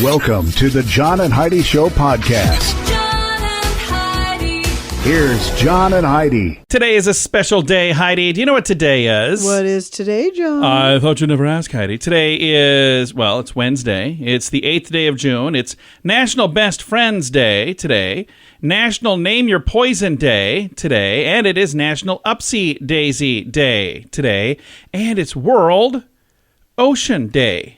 Welcome to the John and Heidi Show podcast. John and Heidi. Here's John and Heidi. Today is a special day, Heidi. Do you know what today is? What is today, John? I thought you'd never ask, Heidi. Today is, well, it's Wednesday. It's the 8th day of June. It's National Best Friends Day today. National Name Your Poison Day today. And it is National Upsy Daisy Day today. And it's World Ocean Day.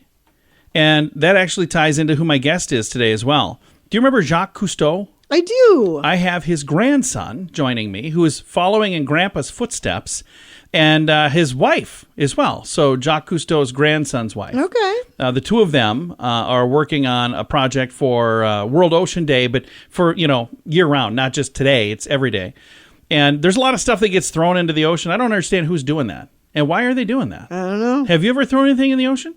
And that actually ties into who my guest is today as well. Do you remember Jacques Cousteau? I do. I have his grandson joining me, who is following in Grandpa's footsteps, and his wife as well. So Jacques Cousteau's grandson's wife. Okay. The two of them are working on a project for World Ocean Day, but for, year-round, not just today. It's every day. And there's a lot of stuff that gets thrown into the ocean. I don't understand who's doing that. And why are they doing that? I don't know. Have you ever thrown anything in the ocean?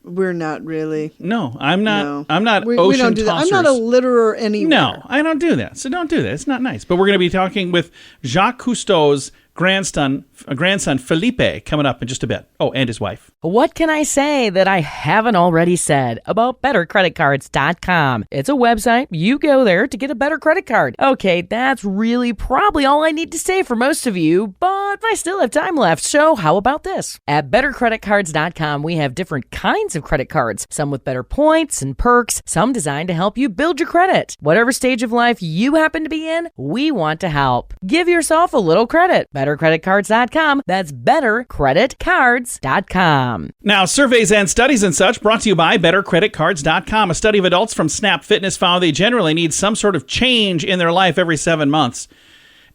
We're not really. No, I'm not. No. I'm not We ocean don't do that. tossers. I'm not a litterer anywhere. No, I don't do that. So don't do that. It's not nice. But we're going to be talking with Jacques Cousteau's grandson Phillepe coming up in just a bit. Oh, and his wife. What can I say that I haven't already said about bettercreditcards.com? It's a website. You go there to get a better credit card. Okay, that's really probably all I need to say for most of you, but I still have time left, so how about this? At bettercreditcards.com, we have different kinds of credit cards, some with better points and perks, some designed to help you build your credit. Whatever stage of life you happen to be in, we want to help. Give yourself a little credit. bettercreditcards.com. That's bettercreditcards.com. Now, surveys and studies and such brought to you by bettercreditcards.com. A study of adults from Snap Fitness found they generally need some sort of change in their life every 7 months.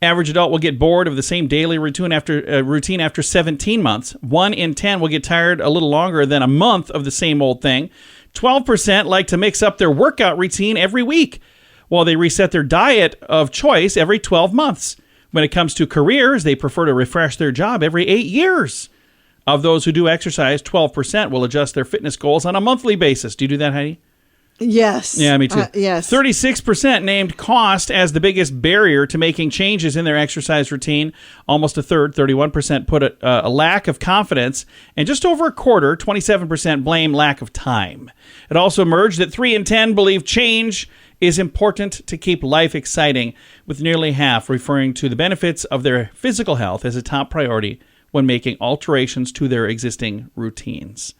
Average adult will get bored of the same daily routine after 17 months. 1 in 10 will get tired a little longer than a month of the same old thing. 12% like to mix up their workout routine every week, while they reset their diet of choice every 12 months. When it comes to careers, they prefer to refresh their job every 8 years. Of those who do exercise, 12% will adjust their fitness goals on a monthly basis. Do you do that, Heidi? Yes. Yeah, me too. Yes. 36% named cost as the biggest barrier to making changes in their exercise routine. Almost a third, 31%, put a lack of confidence. And just over a quarter, 27%, blame lack of time. It also emerged that 3 in 10 believe change is important to keep life exciting, with nearly half referring to the benefits of their physical health as a top priority when making alterations to their existing routines.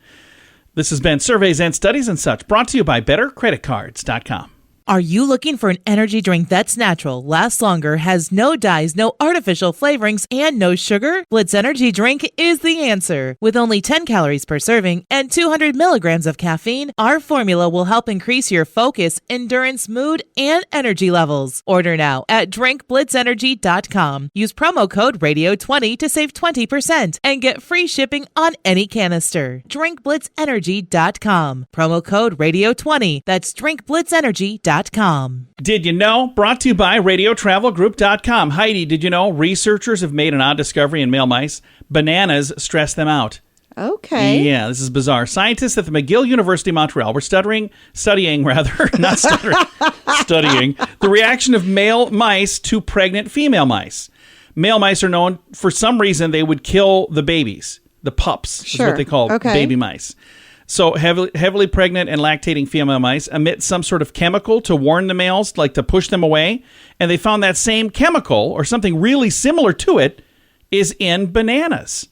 This has been Surveys and Studies and Such, brought to you by bettercreditcards.com. Are you looking for an energy drink that's natural, lasts longer, has no dyes, no artificial flavorings, and no sugar? Blitz Energy Drink is the answer. With only 10 calories per serving and 200 milligrams of caffeine, our formula will help increase your focus, endurance, mood, and energy levels. Order now at drinkblitzenergy.com. Use promo code RADIO20 to save 20% and get free shipping on any canister. drinkblitzenergy.com. Promo code RADIO20. That's drinkblitzenergy.com. Did you know? Brought to you by RadioTravelGroup.com. Heidi, did you know researchers have made an odd discovery in male mice? Bananas stress them out. Okay. Yeah, this is bizarre. Scientists at the McGill University Montreal were studying the reaction of male mice to pregnant female mice. Male mice are known, for some reason, they would kill the babies. The pups is what they call baby mice. So heavily pregnant and lactating female mice emit some sort of chemical to warn the males, like to push them away. And they found that same chemical, or something really similar to it, is in bananas.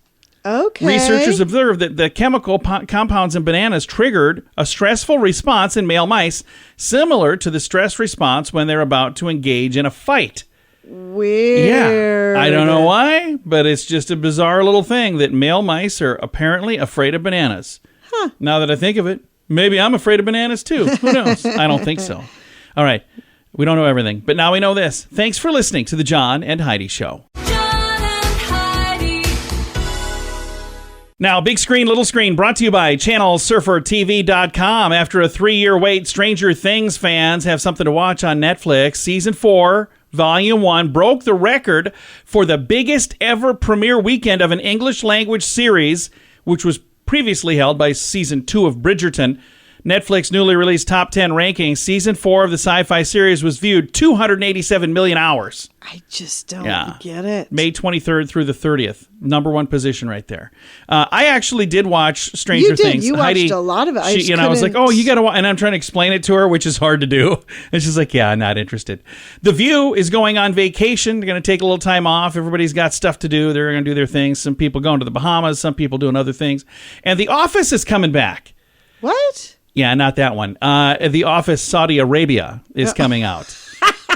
Okay. Researchers observed that the chemical compounds in bananas triggered a stressful response in male mice, similar to the stress response when they're about to engage in a fight. Weird. Yeah. I don't know why, but it's just a bizarre little thing that male mice are apparently afraid of bananas. Huh. Now that I think of it, maybe I'm afraid of bananas too. Who knows? I don't think so. All right. We don't know everything, but now we know this. Thanks for listening to the John and Heidi Show. John and Heidi. Now, big screen, little screen, brought to you by ChannelSurferTV.com. After a 3-year wait, Stranger Things fans have something to watch on Netflix. Season 4, Volume 1 broke the record for the biggest ever premiere weekend of an English language series, which was previously held by Season 2 of Bridgerton. Netflix newly released top 10 rankings. Season 4 of the sci-fi series was viewed 287 million hours. I just don't Yeah. get it. May 23rd through the 30th. Number one position right there. I actually did watch Stranger You did. Things. You watched Heidi, a lot of it. I just I was like, couldn't- oh, you got to watch. And I'm trying to explain it to her, which is hard to do. And she's like, yeah, I'm not interested. The View is going on vacation. They're going to take a little time off. Everybody's got stuff to do. They're going to do their things. Some people going to the Bahamas. Some people doing other things. And The Office is coming back. What? Yeah, not that one. The Office Saudi Arabia is coming out.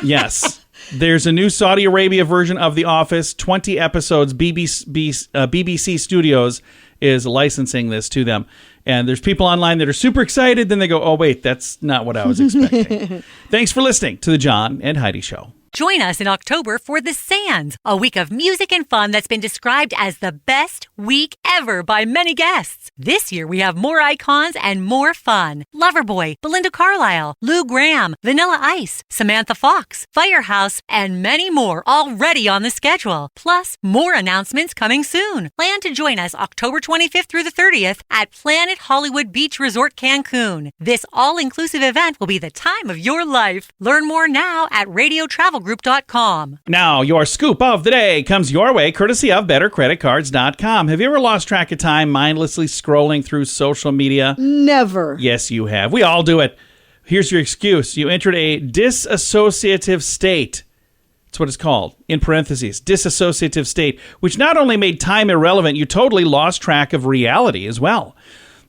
Yes. There's a new Saudi Arabia version of The Office, 20 episodes. BBC Studios is licensing this to them. And there's people online that are super excited. Then they go, oh, wait, that's not what I was expecting. Thanks for listening to The John and Heidi Show. Join us in October for The Sands, a week of music and fun that's been described as the best week ever by many guests. This year we have more icons and more fun. Loverboy, Belinda Carlisle, Lou Gramm, Vanilla Ice, Samantha Fox, Firehouse, and many more already on the schedule. Plus, more announcements coming soon. Plan to join us October 25th through the 30th at Planet Hollywood Beach Resort Cancun. This all-inclusive event will be the time of your life. Learn more now at radiotravelgroup.com. Now, your scoop of the day comes your way courtesy of BetterCreditCards.com. Have you ever lost track of time mindlessly scrolling through social media? Never. Yes, you have. We all do it. Here's your excuse. You entered a disassociative state. That's what it's called, in parentheses, disassociative state, which not only made time irrelevant, you totally lost track of reality as well.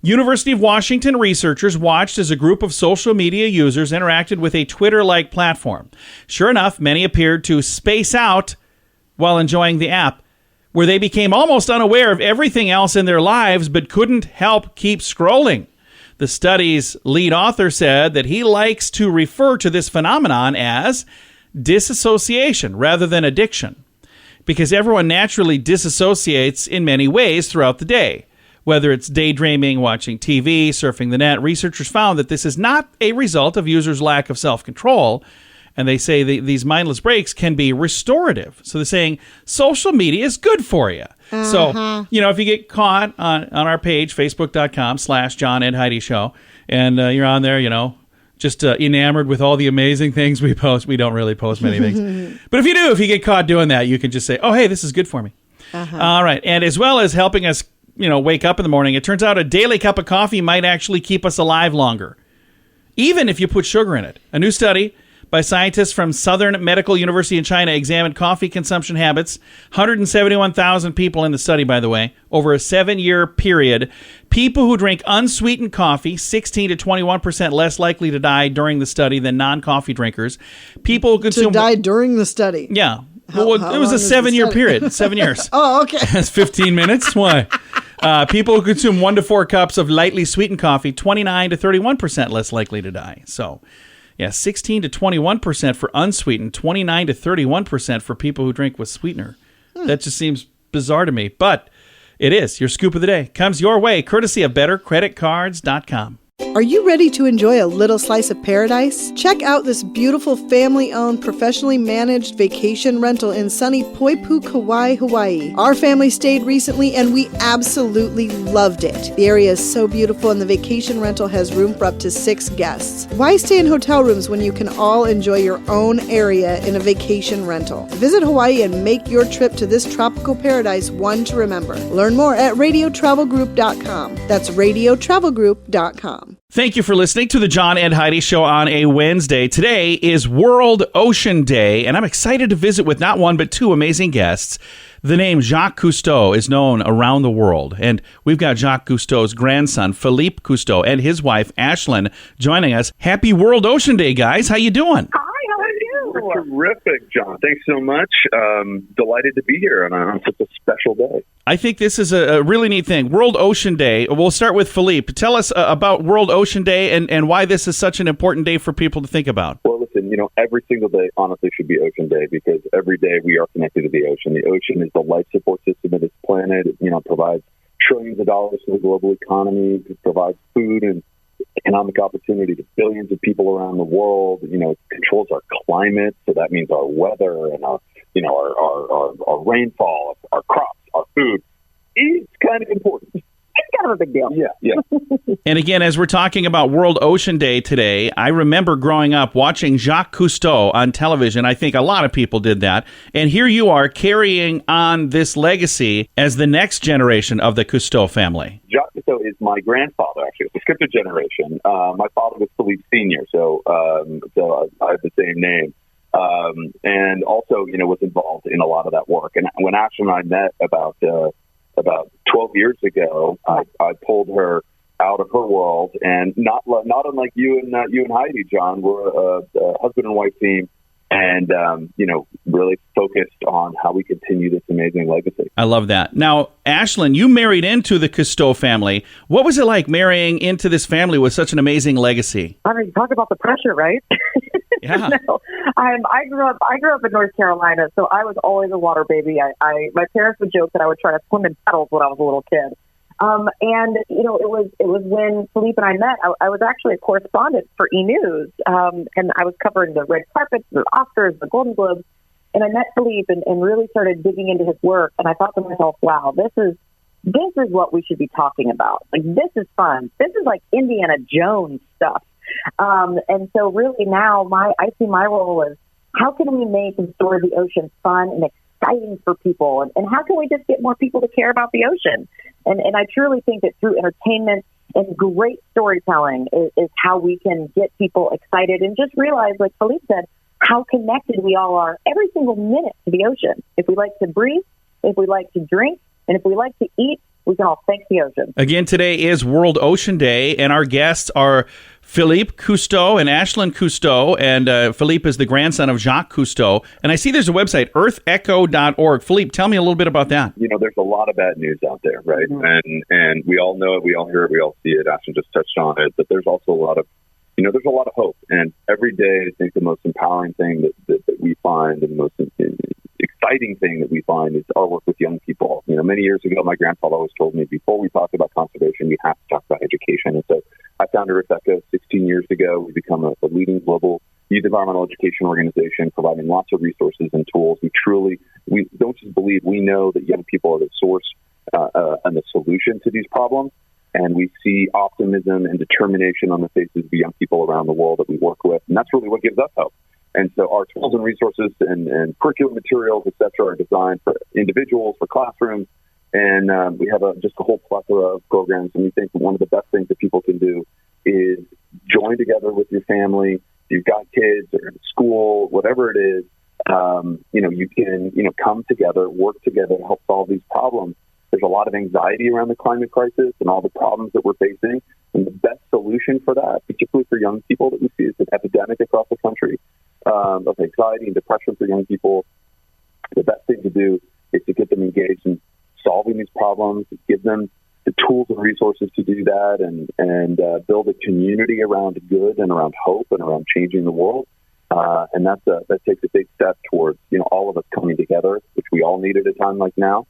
University of Washington researchers watched as a group of social media users interacted with a Twitter-like platform. Sure enough, many appeared to space out while enjoying the app, where they became almost unaware of everything else in their lives but couldn't help keep scrolling. The study's lead author said that he likes to refer to this phenomenon as disassociation rather than addiction, because everyone naturally disassociates in many ways throughout the day. Whether it's daydreaming, watching TV, surfing the net, researchers found that this is not a result of users' lack of self-control, and they say these mindless breaks can be restorative. So they're saying social media is good for you. So, if you get caught on our page, facebook.com/John and Heidi Show, and you're on there, just enamored with all the amazing things we post. We don't really post many things. But if you get caught doing that, you can just say, oh, hey, this is good for me. All right. And as well as helping us wake up in the morning, it turns out a daily cup of coffee might actually keep us alive longer, even if you put sugar in it. A new study by scientists from Southern Medical University in China examined coffee consumption habits. 171,000 people in the study, by the way, over a 7-year period. People who drink unsweetened coffee, 16 to 21% less likely to die during the study than non-coffee drinkers. People who consume... To die during the study. Yeah. How It was long a is the 7-year study? period. 7 years. Oh, okay. That's 15 minutes. Why? People who consume 1 to 4 cups of lightly sweetened coffee, 29 to 31% less likely to die. So, 16 to 21% for unsweetened, 29 to 31% for people who drink with sweetener. That just seems bizarre to me, but it is. Your scoop of the day comes your way courtesy of BetterCreditCards.com. Are you ready to enjoy a little slice of paradise? Check out this beautiful family-owned, professionally managed vacation rental in sunny Poipu, Kauai, Hawaii. Our family stayed recently and we absolutely loved it. The area is so beautiful and the vacation rental has room for up to 6 guests. Why stay in hotel rooms when you can all enjoy your own area in a vacation rental? Visit Hawaii and make your trip to this tropical paradise one to remember. Learn more at radiotravelgroup.com. That's radiotravelgroup.com. Thank you for listening to the John and Heidi Show on a Wednesday. Today is World Ocean Day, and I'm excited to visit with not one but 2 amazing guests. The name Jacques Cousteau is known around the world, and we've got Jacques Cousteau's grandson, Phillepe Cousteau, and his wife, Ashlan, joining us. Happy World Ocean Day, guys. How you doing? Hi, how are you? Terrific, John. Thanks so much. Delighted to be here on such a special day. I think this is a really neat thing. World Ocean Day. We'll start with Phillepe. Tell us about World Ocean Day and why this is such an important day for people to think about. Well, listen, every single day, honestly, should be Ocean Day because every day we are connected to the ocean. The ocean is the life support system of this planet. It, provides trillions of dollars to the global economy. It provides food and economic opportunity to billions of people around the world. It controls our climate, so that means our weather and our rainfall, our crops, our food. It's kind of important. it's kind of a big deal. Yeah. And again, as we're talking about World Ocean Day today, I remember growing up watching Jacques Cousteau on television. I think a lot of people did that. And here you are carrying on this legacy as the next generation of the Cousteau family. Jacques Cousteau is my grandfather, actually. It's the scripted generation. My father was Philippe Sr., so I have the same name. And also, was involved in a lot of that work. And when Ashlan and I met about 12 years ago, I pulled her out of her world, and not unlike you and Heidi, John, we're a husband and wife team, and really focused on how we continue this amazing legacy. I love that. Now, Ashlan, you married into the Cousteau family. What was it like marrying into this family with such an amazing legacy? I mean, talk about the pressure, right? Yeah. I grew up in North Carolina, so I was always a water baby. My parents would joke that I would try to swim in puddles when I was a little kid. And it was when Philippe and I met. I was actually a correspondent for E! News, and I was covering the red carpets, the Oscars, the Golden Globes. And I met Philippe and really started digging into his work. And I thought to myself, wow, this is what we should be talking about. Like, this is fun. This is like Indiana Jones stuff. And so really now I see my role as, how can we make the story of the ocean fun and exciting for people? And how can we just get more people to care about the ocean? And I truly think that through entertainment and great storytelling is how we can get people excited and just realize, like Philippe said, how connected we all are every single minute to the ocean. If we like to breathe, if we like to drink, and if we like to eat, we can all thank the ocean. Again, today is World Ocean Day, and our guests are Phillepe Cousteau and Ashlan Cousteau, and Philippe is the grandson of Jacques Cousteau. And I see there's a website, earthecho.org. Philippe, tell me a little bit about that. There's a lot of bad news out there, right? Mm-hmm. And we all know it, we all hear it, we all see it. Ashlan just touched on it, but there's also a lot of there's a lot of hope. And every day, I think the most empowering thing that we find, and the most exciting thing that we find, is our work with young people. Many years ago, my grandfather always told me, before we talk about conservation, we have to talk about education. And so I founded Earth Echo 16 years ago. We've become a leading global youth environmental education organization, providing lots of resources and tools. We don't just believe, we know that young people are the source and the solution to these problems. And we see optimism and determination on the faces of young people around the world that we work with. And that's really what gives us hope. And so our tools and resources and curriculum materials, et cetera, are designed for individuals, for classrooms. And we have just a whole plethora of programs. And we think that one of the best things that people can do is join together with your family. If you've got kids or in school, whatever it is, you can, come together, work together to help solve these problems. There's a lot of anxiety around the climate crisis and all the problems that we're facing. And the best solution for that, particularly for young people that we see, is an epidemic across the country of anxiety and depression for young people. The best thing to do is to get them engaged in solving these problems, give them the tools and resources to do that, and build a community around good and around hope and around changing the world. And that takes a big step towards all of us coming together, which we all need at a time like now,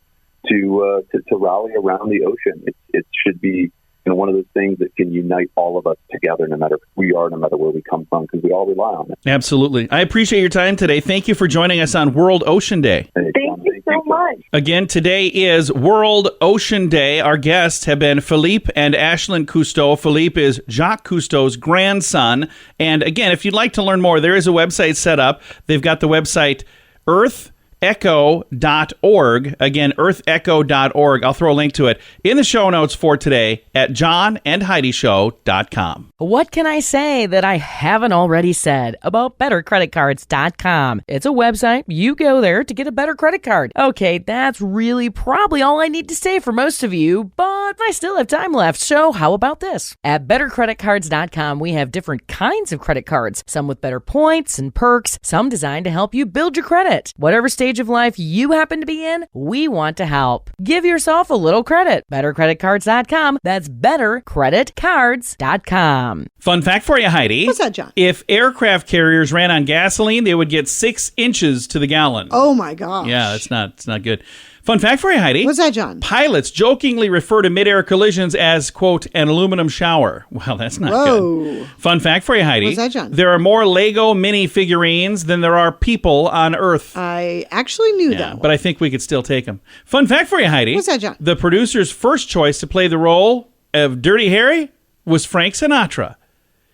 to rally around the ocean. It should be one of those things that can unite all of us together, no matter who we are, no matter where we come from, because we all rely on it. Absolutely. I appreciate your time today. Thank you for joining us on World Ocean Day. Thank you so much. Again, today is World Ocean Day. Our guests have been Philippe and Ashlan Cousteau. Philippe is Jacques Cousteau's grandson. And again, if you'd like to learn more, there is a website set up. They've got the website earthecho.org. Again, earthecho.org. I'll throw a link to it in the show notes for today at johnandheidishow.com. What can I say that I haven't already said about bettercreditcards.com? It's a website. You go there to get a better credit card. Okay, that's really probably all I need to say for most of you, but I still have time left, so how about this? At bettercreditcards.com, we have different kinds of credit cards, some with better points and perks, some designed to help you build your credit. Whatever stage of life you happen to be in, we want to help. Give yourself a little credit. bettercreditcards.com. That's bettercreditcards.com. Fun fact for you, Heidi. What's that, John? If aircraft carriers ran on gasoline, they would get 6 inches to the gallon. Oh, my gosh. Yeah, it's not good. Fun fact for you, Heidi. What's that, John? Pilots jokingly refer to midair collisions as, quote, an aluminum shower. Well, that's not good. Fun fact for you, Heidi. What's that, John? There are more Lego mini figurines than there are people on Earth. I actually knew that one. But I think we could still take them. Fun fact for you, Heidi. What's that, John? The producer's first choice to play the role of Dirty Harry was Frank Sinatra.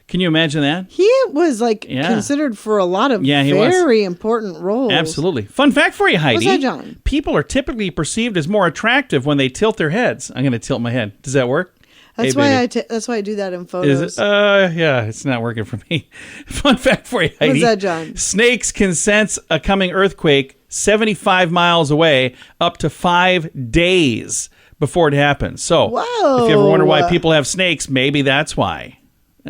Can you imagine that? He was considered for a lot of very important roles. Absolutely. Fun fact for you, Heidi. What's that, John? People are typically perceived as more attractive when they tilt their heads. I'm going to tilt my head. Does that work? That's why that's why I do that in photos. Is it? Yeah, it's not working for me. Fun fact for you, Heidi. What's that, John? Snakes can sense a coming earthquake 75 miles away up to 5 days before it happens. So if you ever wonder why people have snakes, maybe that's why.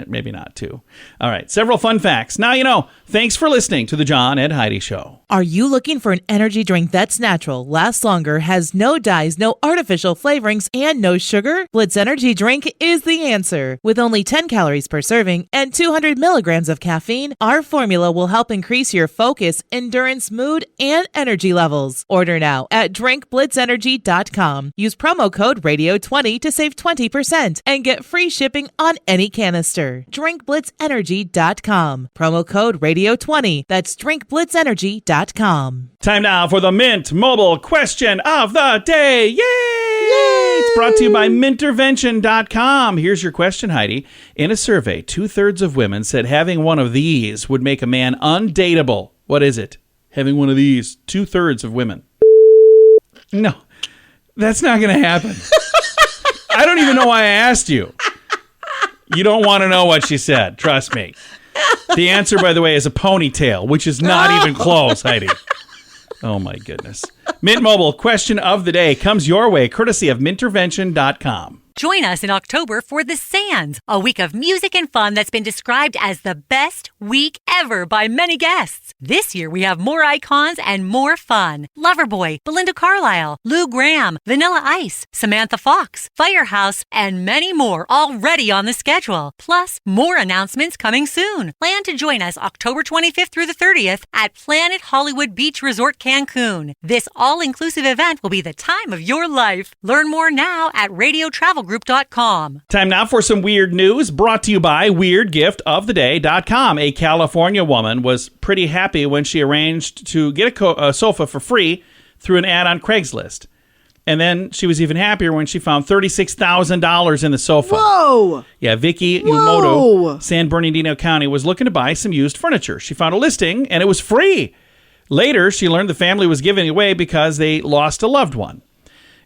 Maybe not, too. All right. Several fun facts. Now you know. Thanks for listening to the John and Heidi Show. Are you looking for an energy drink that's natural, lasts longer, has no dyes, no artificial flavorings, and no sugar? Blitz Energy Drink is the answer. With only 10 calories per serving and 200 milligrams of caffeine, our formula will help increase your focus, endurance, mood, and energy levels. Order now at drinkblitzenergy.com. Use promo code RADIO20 to save 20% and get free shipping on any canister. drinkblitzenergy.com. Promo code RADIO20. That's drinkblitzenergy.com. Time now for the Mint Mobile question of the day. Yay! It's brought to you by mintervention.com. Here's your question, Heidi. In a survey, 2/3 of women said having one of these would make a man undateable. What is it? Having one of these. 2/3 of women. No, that's not going to happen. I don't even know why I asked you. You don't want to know what she said. Trust me. The answer, by the way, is a ponytail, which is not even close, Heidi. Oh, my goodness. Mint Mobile question of the day comes your way, courtesy of mintervention.com. Join us in October for The Sands, a week of music and fun that's been described as the best week ever by many guests. This year, we have more icons and more fun. Loverboy, Belinda Carlisle, Lou Gramm, Vanilla Ice, Samantha Fox, Firehouse, and many more already on the schedule. Plus, more announcements coming soon. Plan to join us October 25th through the 30th at Planet Hollywood Beach Resort Cancun. This all-inclusive event will be the time of your life. Learn more now at radiotravelgroup.com. Time now for some weird news brought to you by weirdgiftoftheday.com. A California woman was pretty happy when she arranged to get a sofa for free through an ad on Craigslist. And then she was even happier when she found $36,000 in the sofa. Whoa! Yeah, Vicky Umoto, San Bernardino County, was looking to buy some used furniture. She found a listing, and it was free. Later, she learned the family was giving it away because they lost a loved one.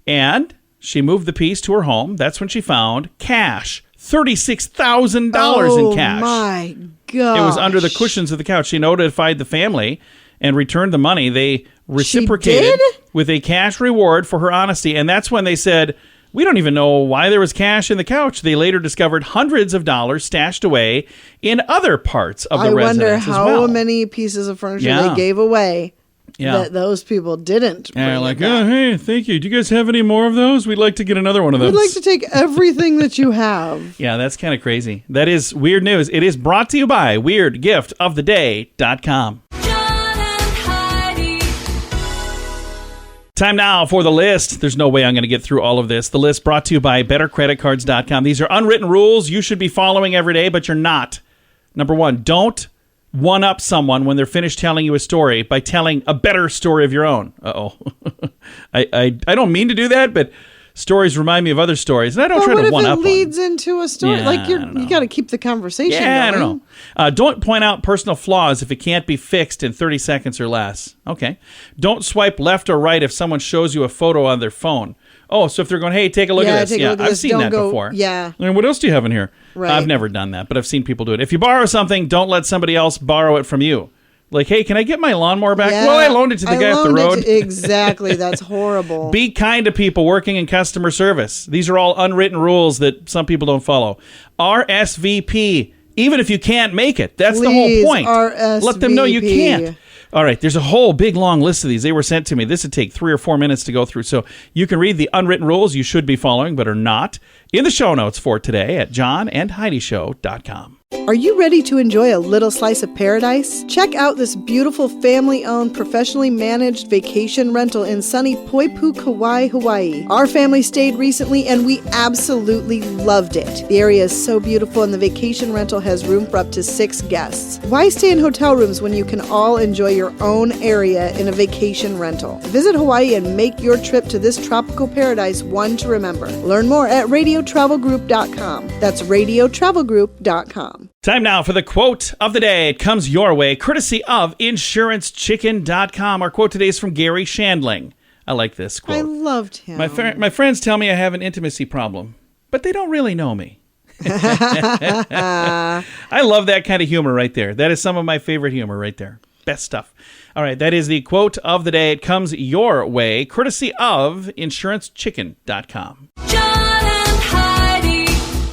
And she moved the piece to her home. That's when she found cash. $36,000 in cash. Oh, my God. It was under the cushions of the couch. She notified the family and returned the money. They reciprocated with a cash reward for her honesty. And that's when they said, we don't even know why there was cash in the couch. They later discovered hundreds of dollars stashed away in other parts of the residence as well. I wonder how many pieces of furniture they gave away that those people didn't. And they're like, oh, hey, thank you. Do you guys have any more of those? We'd like to get another one of those. We'd like to take everything that you have. Yeah, that's kind of crazy. That is weird news. It is brought to you by weirdgiftoftheday.com. John and Heidi. Time now for the list. There's no way I'm going to get through all of this. The list brought to you by bettercreditcards.com. These are unwritten rules you should be following every day, but you're not. Number one, don't one-up someone when they're finished telling you a story by telling a better story of your own. Uh-oh. I don't mean to do that, but stories remind me of other stories, and I don't try to one-up them. What if it leads into a story? Yeah, you got to keep the conversation going. I don't know. Don't point out personal flaws if it can't be fixed in 30 seconds or less. Okay. Don't swipe left or right if someone shows you a photo on their phone. Oh, so if they're going, hey, take a look at this. I've seen that before. Yeah. And what else do you have in here? Right. I've never done that, but I've seen people do it. If you borrow something, don't let somebody else borrow it from you. Like, hey, can I get my lawnmower back? Yeah, well, I loaned it to the guy up the road. Exactly. That's horrible. Be kind to people working in customer service. These are all unwritten rules that some people don't follow. RSVP, even if you can't make it. That's the whole point. RSVP. Let them know you can't. All right, there's a whole big long list of these. They were sent to me. This would take 3 or 4 minutes to go through. So you can read the unwritten rules you should be following but are not in the show notes for today at johnandheidishow.com. Are you ready to enjoy a little slice of paradise? Check out this beautiful family-owned, professionally managed vacation rental in sunny Phillepe, Kauai, Hawaii. Our family stayed recently and we absolutely loved it. The area is so beautiful and the vacation rental has room for up to 6 guests. Why stay in hotel rooms when you can all enjoy your own area in a vacation rental? Visit Hawaii and make your trip to this tropical paradise one to remember. Learn more at radiotravelgroup.com. That's radiotravelgroup.com. Time now for the quote of the day. It comes your way, courtesy of InsuranceChicken.com. Our quote today is from Gary Shandling. I like this quote. I loved him. My friends tell me I have an intimacy problem, but they don't really know me. I love that kind of humor right there. That is some of my favorite humor right there. Best stuff. All right, that is the quote of the day. It comes your way, courtesy of InsuranceChicken.com. John and Heidi.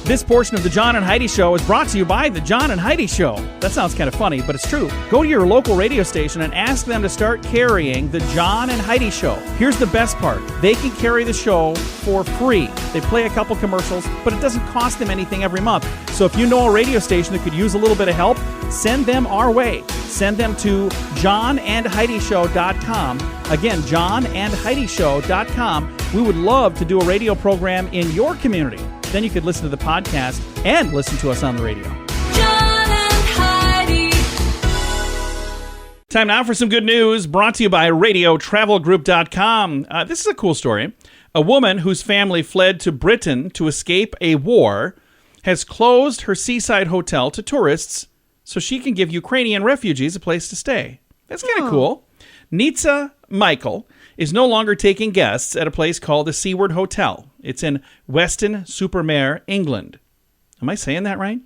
This portion of the John and Heidi Show is brought to you by the John and Heidi Show. That sounds kind of funny, but it's true. Go to your local radio station and ask them to start carrying the John and Heidi Show. Here's the best part. They can carry the show for free. They play a couple commercials, but it doesn't cost them anything every month. So if you know a radio station that could use a little bit of help, send them our way. Send them to johnandheidishow.com. Again, johnandheidishow.com. We would love to do a radio program in your community. Then you could listen to the podcast and listen to us on the radio. John and Heidi. Time now for some good news brought to you by radiotravelgroup.com. This is a cool story. A woman whose family fled to Britain to escape a war has closed her seaside hotel to tourists so she can give Ukrainian refugees a place to stay. That's kind of cool. Nitsa Michael is no longer taking guests at a place called the Seaward Hotel. It's in Weston-super-Mare, England. Am I saying that right?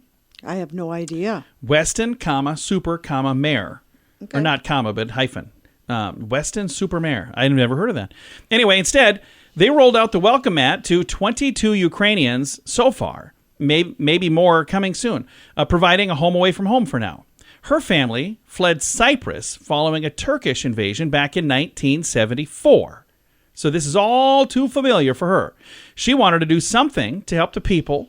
I have no idea. Weston, super, Mare. Okay. Or not comma, but hyphen. Weston-super-Mare. I've never heard of that. Anyway, instead, they rolled out the welcome mat to 22 Ukrainians so far. Maybe more coming soon, providing a home away from home for now. Her family fled Cyprus following a Turkish invasion back in 1974. So this is all too familiar for her. She wanted to do something to help the people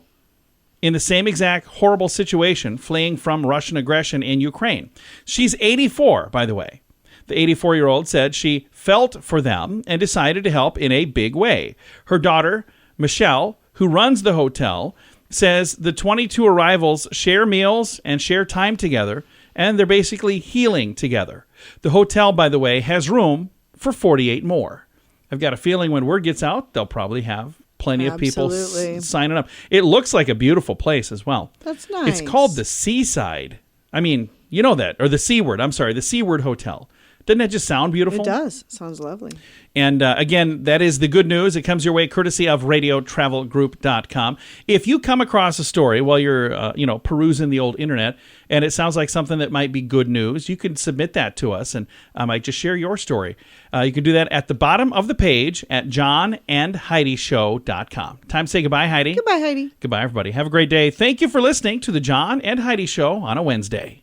in the same exact horrible situation fleeing from Russian aggression in Ukraine. She's 84, by the way. The 84-year-old said she felt for them and decided to help in a big way. Her daughter, Michelle, who runs the hotel, says the 22 arrivals share meals and share time together, and they're basically healing together. The hotel, by the way, has room for 48 more. I've got a feeling when word gets out, they'll probably have plenty of people signing up. It looks like a beautiful place as well. That's nice. It's called the Seaside. I mean, you know that. Or the Seaward. I'm sorry, the Seaward Hotel. Doesn't that just sound beautiful? It does. Sounds lovely. And again, that is the good news. It comes your way courtesy of radiotravelgroup.com. If you come across a story while you're, perusing the old internet, and it sounds like something that might be good news, you can submit that to us, and I might just share your story. You can do that at the bottom of the page at johnandheidishow.com. Time to say goodbye, Heidi. Goodbye, Heidi. Goodbye, everybody. Have a great day. Thank you for listening to the John and Heidi Show on a Wednesday.